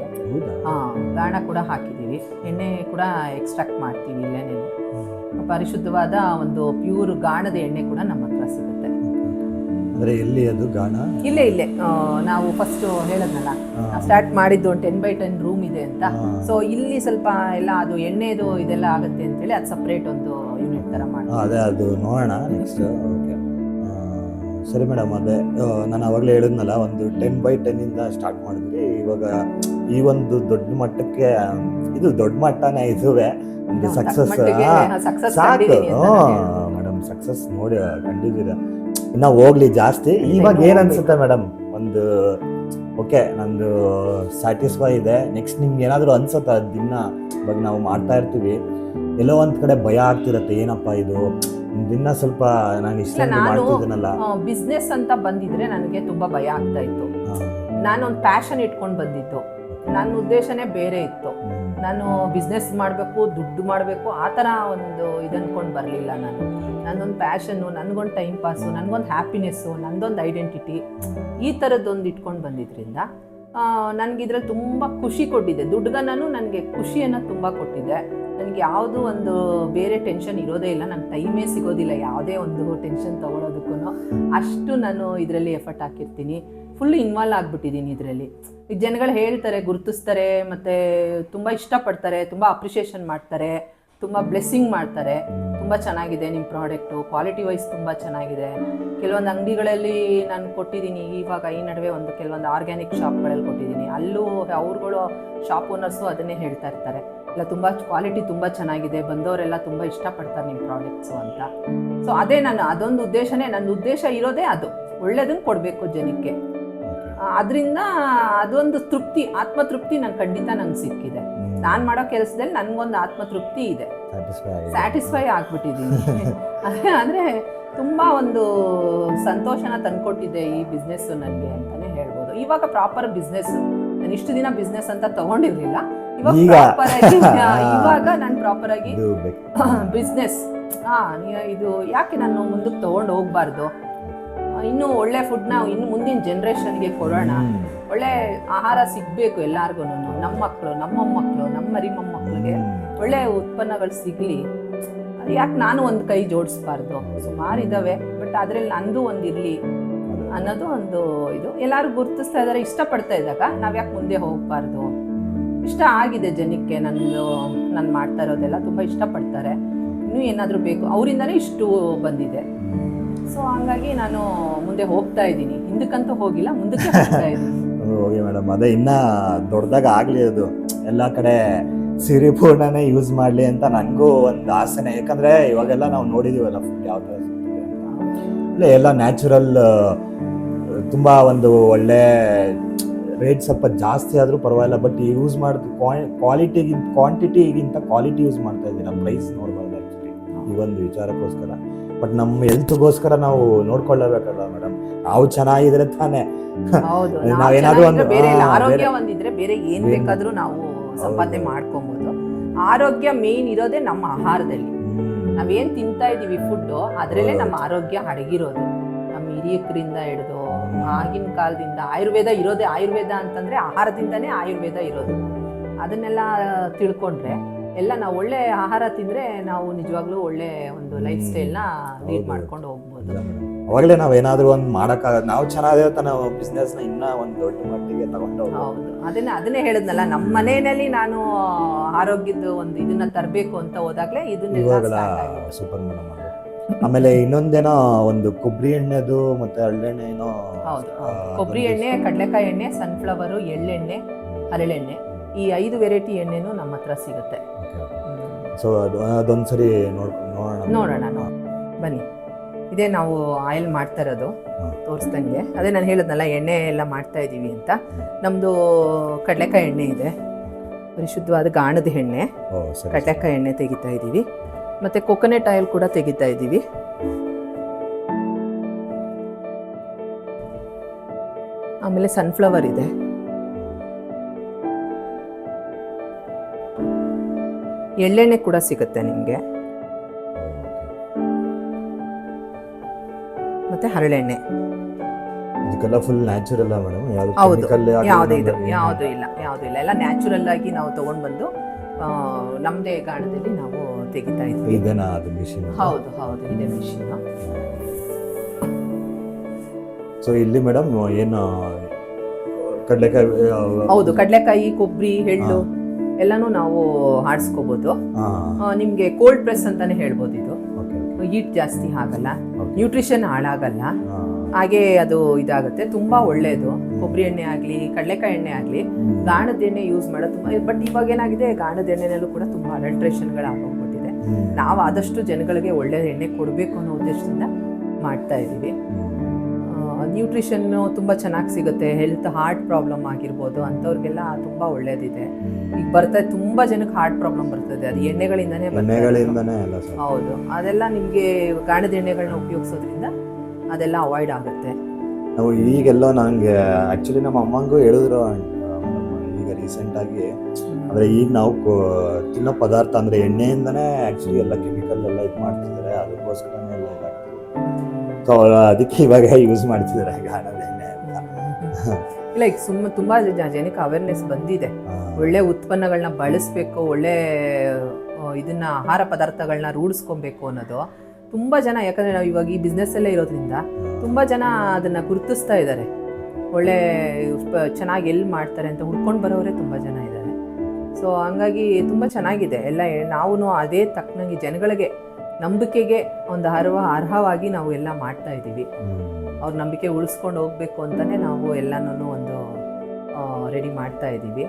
ಗಾಣ ಕೂಡ ಹಾಕಿದ್ದೀವಿ, ಎಣ್ಣೆ ಕೂಡ ಎಕ್ಸ್ಟ್ರಾಕ್ಟ್ ಮಾಡ್ತೀವಿ ಇಲ್ಲೇನೆ. ಪರಿಶುದ್ಧವಾದ ಒಂದು ಪ್ಯೂರ್ ಗಾಣದ ಎಣ್ಣೆ ಕೂಡ ನಮ್ಮ ಹತ್ರ ಸಿಗುತ್ತೆ. ಅಂದರೆ ಎಲ್ಲಿ ಅದು ಗಾಣ? ಇಲ್ಲೇ ನಾವು ಫಸ್ಟ್ ಹೇಳದ್ನಲ್ಲ, ಸ್ಟಾರ್ಟ್ ಮಾಡಿದ್ದು ಒಂದು 10x10 ರೂಮ್ ಇದೆ ಅಂತ. ಸೊ ಇಲ್ಲಿ ಸ್ವಲ್ಪ ಎಲ್ಲ ಅದು ಎಣ್ಣೆದು ಇದೆಲ್ಲ ಆಗುತ್ತೆ ಅಂತೇಳಿ ಅದು ಸಪ್ರೇಟ್ ಒಂದು ಯೂನಿಟ್ ಥರ ಮಾಡಿ ಅದೇ ಅದು ನೋಡೋಣ ನೆಕ್ಸ್ಟ್. ಓಕೆ ಸರಿ ಮೇಡಮ್, ಅದೇ ನಾನು ಅವಾಗಲೇ ಹೇಳಿದ್ನಲ್ಲ ಒಂದು 10x10 ಸ್ಟಾರ್ಟ್ ಮಾಡಿದ್ವಿ. ಇವಾಗ ಈ ಒಂದು ದೊಡ್ಡ ಮಟ್ಟಕ್ಕೆ ಇದು ದೊಡ್ಡ ಮಟ್ಟನೇ ಇದುವೆ ನಮಗೆ ಸಕ್ಸಸ್ ಸಾಕು ಮೇಡಮ್. ಸಕ್ಸಸ್ ನೋಡಿ ಕಂಡಿದ್ದೀರಾ, ಇನ್ನ ಹೋಗ್ಲಿ ಜಾಸ್ತಿ. ಇವಾಗ ಏನ್ ಅನ್ಸುತ್ತೆ ಮೇಡಮ್, ಒಂದು ಓಕೆ ನಂದು ಸ್ಯಾಟಿಸ್ಫೈ ಇದೆ. ನೆಕ್ಸ್ಟ್ ನಿಮ್ಗೆ ಏನಾದರೂ ಅನ್ಸುತ್ತಾ ದಿನ ಇವಾಗ ನಾವು ಮಾಡ್ತಾ ಇರ್ತೀವಿ, ಎಲ್ಲೋ ಒಂದ್ ಕಡೆ ಭಯ ಆಗ್ತಿರತ್ತೆ, ಏನಪ್ಪ ಇದು ದಿನ ಸ್ವಲ್ಪ ನಾನು ಇಷ್ಟ ಮಾಡ್ತಿದ್ದೀನಲ್ಲ. ಬಿಸ್ನೆಸ್ ಅಂತ ಬಂದಿದ್ರೆ ನನಗೆ ತುಂಬಾ ಭಯ ಆಗ್ತಾ ಇತ್ತು. ನಾನೊಂದು ಪ್ಯಾಷನ್ ಇಟ್ಕೊಂಡು ಬಂದಿತ್ತು, ನನ್ನ ಉದ್ದೇಶನೇ ಬೇರೆ ಇತ್ತು. ನಾನು ಬಿಸ್ನೆಸ್ ಮಾಡಬೇಕು, ದುಡ್ಡು ಮಾಡಬೇಕು ಆ ಥರ ಒಂದು ಇದನ್ಕೊಂಡು ಬರಲಿಲ್ಲ. ನನ್ನೊಂದು ಪ್ಯಾಷನ್ನು, ನನಗೊಂದು ಟೈಮ್ ಪಾಸು, ನನಗೊಂದು ಹ್ಯಾಪಿನೆಸ್ಸು, ನನ್ನದೊಂದು ಐಡೆಂಟಿಟಿ, ಈ ಥರದ್ದೊಂದು ಇಟ್ಕೊಂಡು ಬಂದಿದ್ದರಿಂದ ನನಗೆ ಇದ್ರಲ್ಲಿ ತುಂಬ ಖುಷಿ ಕೊಟ್ಟಿದೆ. ದುಡ್ಡುಗನೂ ನನಗೆ ಖುಷಿಯನ್ನು ತುಂಬ ಕೊಟ್ಟಿದೆ. ನನಗೆ ಯಾವುದು ಒಂದು ಬೇರೆ ಟೆನ್ಷನ್ ಇರೋದೇ ಇಲ್ಲ, ನಂಗೆ ಟೈಮೇ ಸಿಗೋದಿಲ್ಲ ಯಾವುದೇ ಒಂದು ಟೆನ್ಷನ್ ತೊಗೊಳೋದಕ್ಕೂ. ಅಷ್ಟು ನಾನು ಇದರಲ್ಲಿ ಎಫರ್ಟ್ ಹಾಕಿರ್ತೀನಿ, ಫುಲ್ ಇನ್ವಾಲ್ವ್ ಆಗಿಬಿಟ್ಟಿದ್ದೀನಿ ಇದರಲ್ಲಿ. ಈಗ ಜನಗಳು ಹೇಳ್ತಾರೆ, ಗುರುತಿಸ್ತಾರೆ, ಮತ್ತು ತುಂಬ ಇಷ್ಟಪಡ್ತಾರೆ, ತುಂಬ ಅಪ್ರಿಷಿಯೇಷನ್ ಮಾಡ್ತಾರೆ, ತುಂಬ ಬ್ಲೆಸ್ಸಿಂಗ್ ಮಾಡ್ತಾರೆ. ತುಂಬ ಚೆನ್ನಾಗಿದೆ ನಿಮ್ಮ ಪ್ರಾಡಕ್ಟು, ಕ್ವಾಲಿಟಿ ವೈಸ್ ತುಂಬ ಚೆನ್ನಾಗಿದೆ. ಕೆಲವೊಂದು ಅಂಗಡಿಗಳಲ್ಲಿ ನಾನು ಕೊಟ್ಟಿದ್ದೀನಿ, ಇವಾಗ ಈ ನಡುವೆ ಕೆಲವೊಂದು ಆರ್ಗ್ಯಾನಿಕ್ ಶಾಪ್ಗಳಲ್ಲಿ ಕೊಟ್ಟಿದ್ದೀನಿ. ಅಲ್ಲೂ ಅವ್ರುಗಳು ಶಾಪ್ ಓನರ್ಸು ಅದನ್ನೇ ಹೇಳ್ತಾ ಇರ್ತಾರೆ, ಇಲ್ಲ ತುಂಬ ಕ್ವಾಲಿಟಿ ತುಂಬ ಚೆನ್ನಾಗಿದೆ, ಬಂದವರೆಲ್ಲ ತುಂಬ ಇಷ್ಟಪಡ್ತಾರೆ ನಿಮ್ಮ ಪ್ರಾಡಕ್ಟ್ಸು ಅಂತ. ಸೊ ಅದೇ ಅದೊಂದು ಉದ್ದೇಶನೇ, ನನ್ನ ಉದ್ದೇಶ ಇರೋದೇ ಅದು, ಒಳ್ಳೆಯದನ್ನು ಕೊಡಬೇಕು ಜನಕ್ಕೆ. ಅದರಿಂದ ಅದೊಂದು ತೃಪ್ತಿ, ಆತ್ಮತೃಪ್ತಿ ನಂಗೆ ಸಿಕ್ಕಿದೆ. ನಾನು ಮಾಡೋ ಕೆಲಸದಲ್ಲಿ ನನಗೊಂದು ಆತ್ಮತೃಪ್ತಿ ಇದೆ, ಸ್ಯಾಟಿಸ್ಫೈ ಆಗ್ಬಿಟ್ಟಿದ್ದೀನಿ. ಅಂದರೆ ತುಂಬ ಒಂದು ಸಂತೋಷನ ತಂದುಕೊಟ್ಟಿದೆ ಈ ಬಿಸ್ನೆಸ್ಸು ನನಗೆ ಅಂತಲೇ ಹೇಳ್ಬೋದು. ಇವಾಗ ಪ್ರಾಪರ್ ಬಿಸ್ನೆಸ್ಸು, ನಾನು ಇಷ್ಟು ದಿನ ಬಿಸ್ನೆಸ್ ಅಂತ ತಗೊಂಡಿರಲಿಲ್ಲ, ಇವಾಗ ನಾನು ಪ್ರಾಪರಾಗಿ ಬಿಸ್ನೆಸ್. ಇದು ಯಾಕೆ ನಾನು ಮುಂದಕ್ಕೆ ತಗೊಂಡು ಹೋಗ್ಬಾರ್ದು, ಇನ್ನೂ ಒಳ್ಳೆ ಫುಡ್ನ ಇನ್ನು ಮುಂದಿನ ಜನ್ರೇಷನ್ಗೆ ಕೊಡೋಣ, ಒಳ್ಳೆ ಆಹಾರ ಸಿಗಬೇಕು ಎಲ್ಲರಿಗೂ, ನಮ್ಮ ಮಕ್ಕಳು, ನಮ್ಮ ಮೊಮ್ಮಕ್ಕಳು, ನಮ್ಮ ಮರಿ ಮೊಮ್ಮಕ್ಕಳಿಗೆ ಒಳ್ಳೆ ಉತ್ಪನ್ನಗಳು ಸಿಗಲಿ, ಯಾಕೆ ನಾನು ಒಂದು ಕೈ ಜೋಡಿಸ್ಬಾರ್ದು. ಸುಮಾರು ಇದ್ದಾವೆ, ಬಟ್ ಅದರಲ್ಲಿ ನಂದು ಒಂದು ಇರಲಿ ಅನ್ನೋದು ಒಂದು ಇದು. ಎಲ್ಲರೂ ಗುರುತಿಸ್ತಾ ಇದ್ದಾರೆ, ಇಷ್ಟಪಡ್ತಾ ಇದ್ದಾಗ ನಾವು ಯಾಕೆ ಮುಂದೆ ಹೋಗಬಾರ್ದು. ಇಷ್ಟ ಆಗಿದೆ ಜನಕ್ಕೆ, ನಾನು ಮಾಡ್ತಾ ಇರೋದೆಲ್ಲ ತುಂಬ ಇಷ್ಟಪಡ್ತಾರೆ. ಇನ್ನೂ ಏನಾದರೂ ಬೇಕು, ಅವರಿಂದನೇ ಇಷ್ಟು ಬಂದಿದೆ. ಸೊ ಹಂಗಾಗಿ ನಾನು ಮುಂದೆ ಹೋಗ್ತಾ ಇದ್ದೀನಿ, ಹಿಂದಕ್ಕಂತೂ ಹೋಗಿಲ್ಲ, ಮುಂದಕ್ಕೆ ಹೋಗ್ತಾ ಇದ್ದೀನಿ. ಹೋಗಿ ಮೇಡಮ್, ಅದೇ ಇನ್ನೂ ದೊಡ್ಡದಾಗ ಆಗಲಿ, ಅದು ಎಲ್ಲ ಕಡೆ ಸಿರಿಪೂರ್ಣನೇ ಯೂಸ್ ಮಾಡಲಿ ಅಂತ ನನಗೂ ಒಂದು ಆಸೆನೇ. ಯಾಕಂದರೆ ಇವಾಗೆಲ್ಲ ನಾವು ನೋಡಿದ್ದೀವಲ್ಲ ಫುಡ್ ಯಾವ ಥರ ಸಿಗ್ತದೆ ಅಂತ, ಎಲ್ಲ ನ್ಯಾಚುರಲ್, ತುಂಬ ಒಂದು ಒಳ್ಳೆ ರೇಟ್ ಸ್ವಲ್ಪ ಜಾಸ್ತಿ ಆದರೂ ಪರವಾಗಿಲ್ಲ, ಬಟ್ ಯೂಸ್ ಮಾಡೋದು ಕ್ವಾಂಟಿಟಿಗಿಂತ ಕ್ವಾಲಿಟಿ ಯೂಸ್ ಮಾಡ್ತಾ ಇದ್ದೀವಿ. ನಮ್ಮ ಪ್ರೈಸ್ ನೋಡ್ಬಾರ್ದು ಆ್ಯಕ್ಚುಲಿ ಈ ಒಂದು ವಿಚಾರಕ್ಕೋಸ್ಕರ. ಬಟ್ ನಮ್ಮ ಹೆಲ್ತ್ಗೋಸ್ಕರ ನಾವು ನೋಡ್ಕೊಳ್ಳಬೇಕಲ್ಲ ಮೇಡಮ್, ನಾವು ಚೆನ್ನಾಗಿದ್ರೆ ತಾನೇ. ಹೌದು, ನಾವೇನಾದ್ರೂ ಒಂದು ಆರೋಗ್ಯ ಒಂದಿದ್ರೆ ಬೇರೆ ಏನ್ ಬೇಕಾದ್ರೂ ನಾವು ಸಂಪಾದನೆ ಮಾಡ್ಕೊಬಹುದು. ಆರೋಗ್ಯ ಮೇನ್ ಇರೋದೇ ನಮ್ಮ ಆಹಾರದಲ್ಲಿ. ನಾವೇನ್ ತಿಂತಾ ಇದೀವಿ ಫುಡ್, ಅದ್ರಲ್ಲೇ ನಮ್ಮ ಆರೋಗ್ಯ ಅಡಗಿರೋದು. ನಮ್ಮ ಹಿರಿಯಕರಿಂದ ಹಿಡಿದು ಆಗಿನ ಕಾಲದಿಂದ ಆಯುರ್ವೇದ ಇರೋದೇ, ಆಯುರ್ವೇದ ಅಂತಂದ್ರೆ ಆಹಾರದಿಂದನೇ ಆಯುರ್ವೇದ ಇರೋದು. ಅದನ್ನೆಲ್ಲ ತಿಳ್ಕೊಂಡ್ರೆ ಎಲ್ಲ ನಾವು ಒಳ್ಳೆ ಆಹಾರ ತಿಂದ್ರೆ ನಾವು ನಿಜವಾಗ್ಲೂ ಒಳ್ಳೆ ಒಂದು ಲೈಫ್ ಸ್ಟೈಲ್ನ ಲೀಡ್ ಮಾಡ್ಕೊಂಡು ಹೋಗ್ಬೋದು. ಅವಾಗಲೇ ನಾವೇನಾದ್ರೂ ಒಂದು ಮಾಡೋಕ್ಕಾಗದು, ನಾವು ಚೆನ್ನಾಗಿರೋ ನಾವು ಬಿಸ್ನೆಸ್ನ ಇನ್ನೂ ಒಂದು ದೊಡ್ಡ ಮಟ್ಟಿಗೆ ತಗೊಂಡು. ಹೌದು, ಅದನ್ನೇ ಹೇಳಿದ್ನಲ್ಲ, ನಮ್ಮ ಮನೆಯಲ್ಲಿ ನಾನು ಆರೋಗ್ಯದ ಒಂದು ಇದನ್ನ ತರಬೇಕು ಅಂತ ಹೋದಾಗ್ಲೇ ಇದನ್ನೆಲ್ಲ ಸೂಪರ್ ಮೇಡಮ್. ಆಮೇಲೆ ಇನ್ನೊಂದೇನೋ ಒಂದು ಕೊಬ್ಬರಿ ಎಣ್ಣೆದು ಮತ್ತೆ ಹರಳೆಣ್ಣೆ ಏನೋ. ಹೌದು, ಕೊಬ್ಬರಿ ಎಣ್ಣೆ, ಕಡಲೆಕಾಯಿ ಎಣ್ಣೆ, ಸನ್ಫ್ಲವರು, ಎಳ್ಳೆಣ್ಣೆ, ಹರಳೆಣ್ಣೆ, ಈ 5 ವೆರೈಟಿ ಎಣ್ಣೆನೂ ನಮ್ಮ ಹತ್ರ ಸಿಗುತ್ತೆ. ಸೊ ಅದೊಂದ್ಸರಿ ನೋಡೋಣ ಬನ್ನಿ. ಇದೇ ನಾವು ಆಯಿಲ್ ಮಾಡ್ತಾ ಇರೋದು ತೋರಿಸ್ದಂಗೆ. ಅದೇ ನಾನು ಹೇಳಿದ್ನಲ್ಲ, ಎಣ್ಣೆ ಎಲ್ಲ ಮಾಡ್ತಾ ಇದ್ದೀವಿ ಅಂತ. ನಮ್ಮದು ಕಡಲೆಕಾಯಿ ಎಣ್ಣೆ ಇದೆ, ಪರಿಶುದ್ಧವಾದ ಗಾಣದ ಎಣ್ಣೆ, ಕಡಲೆಕಾಯಿ ಎಣ್ಣೆ ತೆಗಿತಾ ಇದ್ದೀವಿ. ಮತ್ತು ಕೊಕೊನೆಟ್ ಆಯಿಲ್ ಕೂಡ ತೆಗಿತಾ ಇದ್ದೀವಿ. ಆಮೇಲೆ ಸನ್ಫ್ಲವರ್ ಇದೆ, ಎಳ್ಳೆಣ್ಣೆ ಕೂಡ ಸಿಗುತ್ತೆ ನಿಮಗೆ, ಮತ್ತೆ ಹರಳೆಣ್ಣೆ. ಇದಕ್ಕೆಲ್ಲ ಫುಲ್ ನ್ಯಾಚುರಲ್ ಮೇಡಮ್? ಹೌದು, ಯಾವುದೂ ಇಲ್ಲ, ಎಲ್ಲ ನ್ಯಾಚುರಲ್ ಆಗಿ ನಾವು ತಗೊಂಡು ಬಂದು ನಮ್ಮದೇ ಗಾಣದಲ್ಲಿ ನಾವು ತೆಗಿತಾ ಇದ್ವಿ. ಹೌದು, ಇದೆ ಮಿಷಿನ್. ಸೊ ಇಲ್ಲಿ ಮೇಡಮ್ ಏನು ಕಡಲೆಕಾಯಿ? ಹೌದು, ಕಡಲೆಕಾಯಿ, ಕೊಬ್ಬರಿ, ಎಳ್ಳು ಎಲ್ಲಾನು ನಾವು ಆಡಿಸ್ಕೋಬಹುದು. ನಿಮ್ಗೆ ಕೋಲ್ಡ್ ಪ್ರೆಸ್ ಅಂತಾನೆ ಹೇಳ್ಬೋದು. ಇದು ಹೀಟ್ ಜಾಸ್ತಿ ಆಗಲ್ಲ, ನ್ಯೂಟ್ರಿಷನ್ ಹಾಳಾಗಲ್ಲ, ಹಾಗೆ ಅದು ಇದಾಗುತ್ತೆ, ತುಂಬಾ ಒಳ್ಳೇದು. ಕೊಬ್ಬರಿ ಎಣ್ಣೆ ಆಗಲಿ, ಕಡಲೆಕಾಯಿ ಎಣ್ಣೆ ಆಗಲಿ, ಗಾಣದ ಎಣ್ಣೆ ಯೂಸ್ ಮಾಡೋದು ತುಂಬ. ಬಟ್ ಇವಾಗ ಏನಾಗಿದೆ, ಗಾಣದ ಎಣ್ಣೆನಲ್ಲೂ ಕೂಡ ತುಂಬ ಅಡಲ್ಟ್ರೇಷನ್ಗಳು ಆಗೋಗ್ಬಿಟ್ಟಿದೆ. ನಾವು ಆದಷ್ಟು ಜನಗಳಿಗೆ ಒಳ್ಳೆ ಎಣ್ಣೆ ಕೊಡಬೇಕು ಅನ್ನೋ ಉದ್ದೇಶದಿಂದ ಮಾಡ್ತಾ ಇದ್ದೀವಿ. ನ್ಯೂಟ್ರಿಷನ್ನು ತುಂಬ ಚೆನ್ನಾಗಿ ಸಿಗುತ್ತೆ. ಹೆಲ್ತ್, ಹಾರ್ಟ್ ಪ್ರಾಬ್ಲಮ್ ಆಗಿರ್ಬೋದು ಅಂಥವ್ರಿಗೆಲ್ಲ ತುಂಬ ಒಳ್ಳೇದಿದೆ. ಈಗ ಬರ್ತಾ ತುಂಬ ಜನಕ್ಕೆ ಹಾರ್ಟ್ ಪ್ರಾಬ್ಲಮ್ ಬರ್ತದೆ, ಅದು ಎಣ್ಣೆಗಳಿಂದನೇ ಬರ್ತದೆ. ಹೌದು, ಅದೆಲ್ಲ ನಿಮಗೆ ಗಾಣದ ಎಣ್ಣೆಗಳನ್ನ ಉಪಯೋಗಿಸೋದ್ರಿಂದ ಅದೆಲ್ಲ ಅವಾಯ್ಡ್ ಆಗುತ್ತೆ. ನಾವು ಈಗೆಲ್ಲ ನನಗೆ ಆ್ಯಕ್ಚುಲಿ ನಮ್ಮ ಅಮ್ಮಂಗೂ ಹೇಳಿದ್ರು ಈಗ ರೀಸೆಂಟಾಗಿ. ಅಂದರೆ ಈಗ ನಾವು ತಿನ್ನೋ ಪದಾರ್ಥ ಅಂದರೆ ಎಣ್ಣೆಯಿಂದನೇ ಆ್ಯಕ್ಚುಲಿ ಎಲ್ಲ ಕೆಮಿಕಲ್ ಎಲ್ಲ ಇದು ಮಾಡ್ತಿದ್ದಾರೆ, ಅದಕ್ಕೋಸ್ಕರನೇ ಎಲ್ಲ ಇದಾಗ್ತದೆ. ಸೊ ಅದಕ್ಕೆ ಇವಾಗ ಯೂಸ್ ಮಾಡ್ತಿದ್ದಾರೆ ಗಾಣದ ಎಣ್ಣೆ ಅಂತ. ಇಲ್ಲ ಈಗ ತುಂಬಾ ಜನಕ್ಕೆ ಅವೇರ್ನೆಸ್ ಬಂದಿದೆ. ಒಳ್ಳೆ ಉತ್ಪನ್ನಗಳನ್ನ ಬಳಸಬೇಕು, ಒಳ್ಳೆ ಇದನ್ನ ಆಹಾರ ಪದಾರ್ಥಗಳನ್ನ ರೂಢಿಸ್ಕೊಬೇಕು ಅನ್ನೋದು ತುಂಬ ಜನ. ಯಾಕಂದರೆ ನಾವು ಇವಾಗ ಈ ಬಿಸ್ನೆಸ್ಸಲ್ಲೇ ಇರೋದ್ರಿಂದ ತುಂಬ ಜನ ಅದನ್ನು ಗುರುತಿಸ್ತಾ ಇದ್ದಾರೆ. ಒಳ್ಳೆ ಚೆನ್ನಾಗಿ ಎಲ್ಲಿ ಮಾಡ್ತಾರೆ ಅಂತ ಹುಡ್ಕೊಂಡು ಬರೋರೇ ತುಂಬ ಜನ ಇದ್ದಾರೆ. ಸೊ ಹಂಗಾಗಿ ತುಂಬ ಚೆನ್ನಾಗಿದೆ ಎಲ್ಲ. ನಾವು ಅದೇ ತಕ್ಕನಾಗಿ ಜನಗಳಿಗೆ ನಂಬಿಕೆಗೆ ಒಂದು ಅರ್ಹವಾಗಿ ನಾವು ಎಲ್ಲ ಮಾಡ್ತಾ ಇದ್ದೀವಿ. ಅವ್ರ ನಂಬಿಕೆ ಉಳಿಸ್ಕೊಂಡು ಹೋಗಬೇಕು ಅಂತಲೇ ನಾವು ಎಲ್ಲನೂ ಒಂದು ರೆಡಿ ಮಾಡ್ತಾ ಇದ್ದೀವಿ.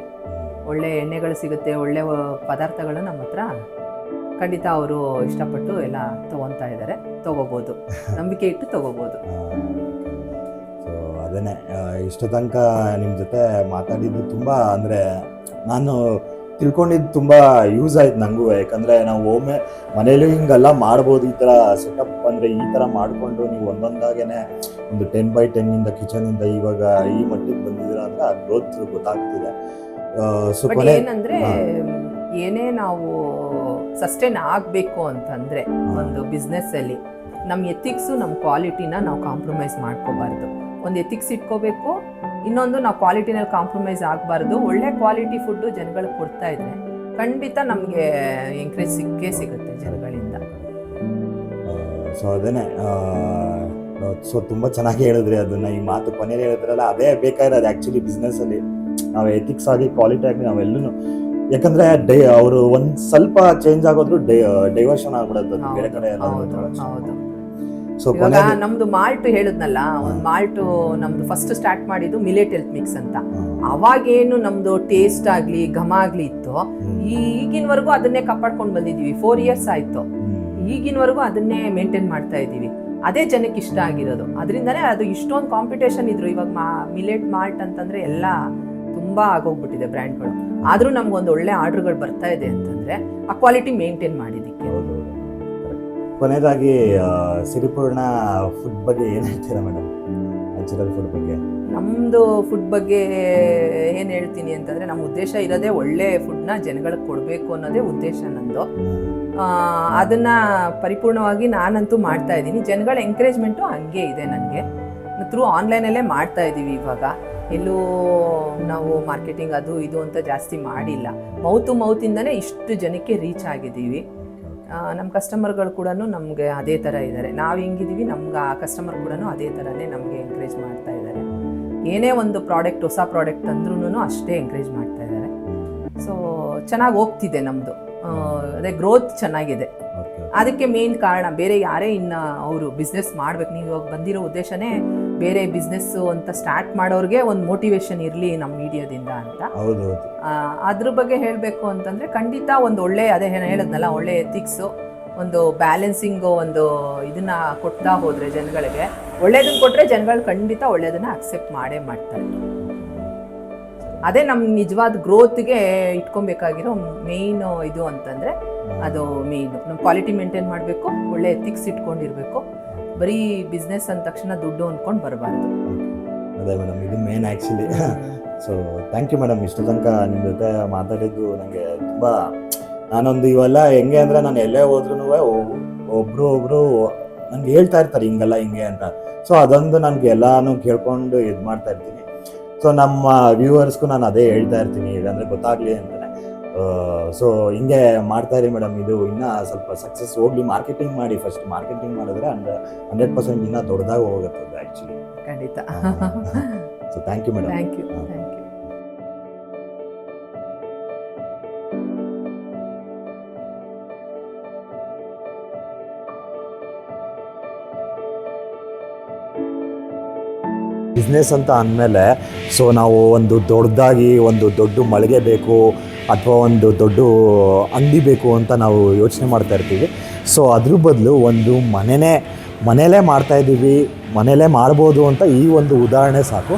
ಒಳ್ಳೆ ಎಣ್ಣೆಗಳು ಸಿಗುತ್ತೆ, ಒಳ್ಳೆ ಪದಾರ್ಥಗಳು ನಮ್ಮ ಹತ್ರ ಖಂಡಿತ ಅವರು ಇಷ್ಟಪಟ್ಟು ಎಲ್ಲ ತೊಗೊತಾ ಇದ್ದಾರೆ. ತೊಗೋಬೋದು, ನಂಬಿಕೆ ಇಟ್ಟು ತೊಗೋಬೋದು. ಸೊ ಅದೇ ಇಷ್ಟು ತನಕ ನಿಮ್ಮ ಜೊತೆ ಮಾತಾಡಿದ್ದು ತುಂಬ, ಅಂದರೆ ನಾನು ತಿಳ್ಕೊಂಡಿದ್ದು ತುಂಬ ಯೂಸ್ ಆಯ್ತು ನನಗೂ. ಯಾಕಂದರೆ ನಾವು ಒಮ್ಮೆ ಮನೇಲಿ ಹಿಂಗೆಲ್ಲ ಮಾಡ್ಬೋದು, ಈ ಥರ ಸೆಟಪ್ ಅಂದರೆ ಈ ಥರ ಮಾಡಿಕೊಂಡು ನೀವು ಒಂದೊಂದಾಗೇ ಒಂದು 10x10 ಕಿಚನಿಂದ ಇವಾಗ ಈ ಮಟ್ಟಿಗೆ ಬಂದಿದ್ದೀರಾ ಅಂದರೆ ಆ ಗ್ರೋತ್ ಗೊತ್ತಾಗ್ತಿದೆ. ಸೊ ಏನಂದರೆ ಏನೇ ನಾವು ಸಸ್ಟೈನ್ ಆಗಬೇಕು ಅಂತಂದರೆ ಒಂದು ಬಿಸ್ನೆಸ್ಸಲ್ಲಿ ನಮ್ಮ ಎಥಿಕ್ಸು ನಮ್ಮ ಕ್ವಾಲಿಟಿನ ನಾವು ಕಾಂಪ್ರಮೈಸ್ ಮಾಡ್ಕೋಬಾರ್ದು. ಒಂದು ಎಥಿಕ್ಸ್ ಇಟ್ಕೋಬೇಕು, ಇನ್ನೊಂದು ನಾವು ಕ್ವಾಲಿಟಿನಲ್ಲಿ ಕಾಂಪ್ರಮೈಸ್ ಆಗಬಾರ್ದು. ಒಳ್ಳೆ ಕ್ವಾಲಿಟಿ ಫುಡ್ಡು ಜನಗಳಿಗೆ ಕೊಡ್ತಾ ಇದ್ರೆ ಖಂಡಿತ ನಮಗೆ ಎಂಕರೇಜ್ ಸಿಗುತ್ತೆ ಜನಗಳಿಂದ. ಸೊ ಅದೇ ಸೊ ತುಂಬ ಚೆನ್ನಾಗಿ ಹೇಳಿದ್ರಿ ಅದನ್ನು. ಈ ಮಾತು ಕೊನೆಯಲ್ಲಿ ಹೇಳಿದ್ರಲ್ಲ, ಅದೇ ಬೇಕಾಗಿರೋದು ಆ್ಯಕ್ಚುಲಿ ಬಿಸ್ನೆಸ್ಸಲ್ಲಿ. ನಾವು ಎಥಿಕ್ಸ್ ಆಗಿ ಕ್ವಾಲಿಟಿ ಆಗಿ ನಾವೆಲ್ಲೂ, ಯಾಕಂದರೆ ಅವರು ಒಂದು ಸ್ವಲ್ಪ ಚೇಂಜ್ ಆಗೋದ್ರು ಡೈವರ್ಷನ್ ಆಗ್ಬಿಡೋದು ಬೇರೆ ಕಡೆ ಎಲ್ಲ. ಸೊ ನಮ್ದು ಮಾಲ್ಟ್ ಹೇಳಿದ್ನಲ್ಲ, ಒಂದು ಮಾಲ್ಟು ನಮ್ದು ಫಸ್ಟ್ ಸ್ಟಾರ್ಟ್ ಮಾಡಿದ್ದು ಮಿಲೆಟ್ ಹೆಲ್ತ್ ಮಿಕ್ಸ್ ಅಂತ. ಅವಾಗೇನು ನಮ್ದು ಟೇಸ್ಟ್ ಆಗ್ಲಿ ಘಮ ಆಗ್ಲಿ ಇತ್ತು, ಈಗಿನವರೆಗೂ ಅದನ್ನೇ ಕಾಪಾಡ್ಕೊಂಡು ಬಂದಿದೀವಿ. 4 years ಆಯ್ತು, ಈಗಿನವರೆಗೂ ಅದನ್ನೇ ಮೇಂಟೈನ್ ಮಾಡ್ತಾ ಇದ್ದೀವಿ. ಅದೇ ಜನಕ್ಕೆ ಇಷ್ಟ ಆಗಿರೋದು. ಅದರಿಂದನೇ ಅದು ಇಷ್ಟೊಂದು ಕಾಂಪಿಟೇಷನ್ ಇದ್ರು. ಇವಾಗ ಮಿಲೆಟ್ ಮಾಲ್ಟ್ ಅಂತಂದ್ರೆ ಎಲ್ಲ ತುಂಬಾ ಆಗೋಗ್ಬಿಟ್ಟಿದೆ ಬ್ರ್ಯಾಂಡ್ಗಳು. ಆದ್ರೂ ನಮ್ಗೊಂದು ಒಳ್ಳೆ ಆರ್ಡರ್ಗಳು ಬರ್ತಾ ಇದೆ ಅಂತಂದ್ರೆ ಆ ಕ್ವಾಲಿಟಿ ಮೇಂಟೈನ್ ಮಾಡಿದ್ದಕ್ಕೆ. ಕೊನೆಯದಾಗಿ ಸಿರಿಪೂರ್ಣ ಫುಡ್ ಬಗ್ಗೆ ಏನು ಹೇಳ್ತೀರಾ ಮೇಡಮ್? ನ್ಯಾಚುರಲ್ ಫುಡ್ ಬಗ್ಗೆ. ನಮ್ಮದು ಫುಡ್ ಬಗ್ಗೆ ಏನು ಹೇಳ್ತೀನಿ ಅಂತಂದರೆ, ನಮ್ಮ ಉದ್ದೇಶ ಇರೋದೇ ಒಳ್ಳೆ ಫುಡ್ನ ಜನಗಳಿಗೆ ಕೊಡಬೇಕು ಅನ್ನೋದೇ ಉದ್ದೇಶ ನಂದು. ಅದನ್ನು ಪರಿಪೂರ್ಣವಾಗಿ ನಾನಂತೂ ಮಾಡ್ತಾ ಇದ್ದೀನಿ. ಜನಗಳ ಎಂಕರೇಜ್ಮೆಂಟು ಹಂಗೆ ಇದೆ ನನಗೆ. ಥ್ರೂ ಆನ್ಲೈನಲ್ಲೇ ಮಾಡ್ತಾ ಇದ್ದೀವಿ ಇವಾಗ. ಎಲ್ಲೂ ನಾವು ಮಾರ್ಕೆಟಿಂಗ್ ಅದು ಇದು ಅಂತ ಜಾಸ್ತಿ ಮಾಡಿಲ್ಲ. ಮೌತ್ ಟು ಮೌತಿಂದನೇ ಇಷ್ಟು ಜನಕ್ಕೆ ರೀಚ್ ಆಗಿದ್ದೀವಿ. ನಮ್ಮ ಕಸ್ಟಮರ್ಗಳು ಕೂಡ ನಮಗೆ ಅದೇ ಥರ ಇದ್ದಾರೆ. ನಾವು ಹೆಂಗಿದ್ದೀವಿ ನಮ್ಗೆ ಆ ಕಸ್ಟಮರ್ ಕೂಡ ಅದೇ ಥರನೇ ನಮಗೆ ಎಂಕರೇಜ್ ಮಾಡ್ತಾ ಇದ್ದಾರೆ. ಏನೇ ಒಂದು ಪ್ರಾಡಕ್ಟ್, ಹೊಸ ಪ್ರಾಡಕ್ಟ್ ಅಂದ್ರೂ ಅಷ್ಟೇ ಎಂಕರೇಜ್ ಮಾಡ್ತಾ ಇದ್ದಾರೆ. ಸೊ ಚೆನ್ನಾಗಿ ಹೋಗ್ತಿದೆ ನಮ್ಮದು. ಅದೇ ಗ್ರೋತ್ ಚೆನ್ನಾಗಿದೆ. ಅದಕ್ಕೆ ಮೇನ್ ಕಾರಣ ಬೇರೆ ಯಾರೇ ಇನ್ನು ಅವರು ಬಿಸ್ನೆಸ್ ಮಾಡ್ಬೇಕು, ನೀವು ಇವಾಗ ಬಂದಿರೋ ಉದ್ದೇಶನೇ ಬೇರೆ ಬಿಸ್ನೆಸ್ಸು ಅಂತ ಸ್ಟಾರ್ಟ್ ಮಾಡೋರಿಗೆ ಒಂದು ಮೋಟಿವೇಶನ್ ಇರಲಿ ನಮ್ಮ ಮೀಡಿಯಾದಿಂದ ಅಂತ. ಅದ್ರ ಬಗ್ಗೆ ಹೇಳಬೇಕು ಅಂತಂದರೆ ಖಂಡಿತ ಒಂದು ಒಳ್ಳೆ, ಅದೇ ಹೇಳಿದ್ನಲ್ಲ, ಒಳ್ಳೆ ಎಥಿಕ್ಸು, ಒಂದು ಬ್ಯಾಲೆನ್ಸಿಂಗು, ಒಂದು ಇದನ್ನ ಕೊಡ್ತಾ ಹೋದರೆ ಜನಗಳಿಗೆ, ಒಳ್ಳೇದನ್ನ ಕೊಟ್ಟರೆ ಜನಗಳು ಖಂಡಿತ ಒಳ್ಳೇದನ್ನ ಅಕ್ಸೆಪ್ಟ್ ಮಾಡೇ ಮಾಡ್ತಾರೆ. ಅದೇ ನಮ್ಮ ನಿಜವಾದ ಗ್ರೋತ್ಗೆ ಇಟ್ಕೊಬೇಕಾಗಿರೋ ಮೇಯ್ನ್ ಇದು ಅಂತಂದರೆ ಅದು ಮೇಯ್ನು. ನಮ್ಮ ಕ್ವಾಲಿಟಿ ಮೇಂಟೈನ್ ಮಾಡಬೇಕು, ಒಳ್ಳೆ ಎಥಿಕ್ಸ್ ಇಟ್ಕೊಂಡಿರಬೇಕು. ಬರೀ ಬಿಸ್ನೆಸ್ ಅಂದ ತಕ್ಷಣ ದುಡ್ಡು ಅಂದ್ಕೊಂಡು ಬರಬಾರ್ದು. ಅದೇ ಮೇಡಮ್, ಇದು main actually. So thank you madam. ಇಷ್ಟು ತನಕ ನಿಮ್ಮ ಜೊತೆ ಮಾತಾಡಿದ್ದು ನನಗೆ ತುಂಬ, ನಾನೊಂದು ಇವೆಲ್ಲ ಹೆಂಗೆ ಅಂದರೆ, ನಾನು ಎಲ್ಲೇ ಹೋದ್ರೂ ಒಬ್ಬರು ನನಗೆ ಹೇಳ್ತಾ ಇರ್ತಾರೆ ಹಿಂಗೆಲ್ಲ ಹಿಂಗೆ ಅಂತ. ಸೊ ಅದೊಂದು ನನಗೆ ಎಲ್ಲನೂ ಕೇಳ್ಕೊಂಡು ಇದು ಮಾಡ್ತಾ ಇರ್ತೀನಿ. ಸೊ ನಮ್ಮ ವ್ಯೂವರ್ಸ್ಗೂ ನಾನು ಅದೇ ಹೇಳ್ತಾ ಇರ್ತೀನಿ, ಅಂದರೆ ಗೊತ್ತಾಗಲಿ ಅಂತಲೇ. ಸೊ ಹಿಂಗೆ ಮಾಡ್ತಾ ಇರಿ ಮೇಡಮ್. ಇದು ಇನ್ನೂ ಸ್ವಲ್ಪ ಸಕ್ಸಸ್ ಹೋಗಲಿ. ಮಾರ್ಕೆಟಿಂಗ್ ಮಾಡಿ, ಫಸ್ಟ್ ಮಾರ್ಕೆಟಿಂಗ್ ಮಾಡಿದ್ರೆ 100% ಇನ್ನೂ ದೊಡ್ಡದಾಗಿ ಹೋಗುತ್ತೆ ಆ್ಯಕ್ಚುಲಿ. ಖಂಡಿತ. So thank you madam. Thank you. Business ಅಂತ ಅಂದಮೇಲೆ ಸೊ ನಾವು ಒಂದು ದೊಡ್ಡದಾಗಿ ಒಂದು ದೊಡ್ಡ ಮಳಿಗೆ ಬೇಕು ಅಥವಾ ಒಂದು ದೊಡ್ಡ ಅಂಗಡಿ ಬೇಕು ಅಂತ ನಾವು ಯೋಚನೆ ಮಾಡ್ತಾ ಇರ್ತೀವಿ. ಸೊ ಅದ್ರ ಬದಲು ಒಂದು ಮನೆಯಲ್ಲೇ ಮಾಡ್ತಾಯಿದ್ದೀವಿ, ಮನೆಯಲ್ಲೇ ಮಾಡ್ಬೋದು ಅಂತ ಈ ಒಂದು ಉದಾಹರಣೆ ಸಾಕು.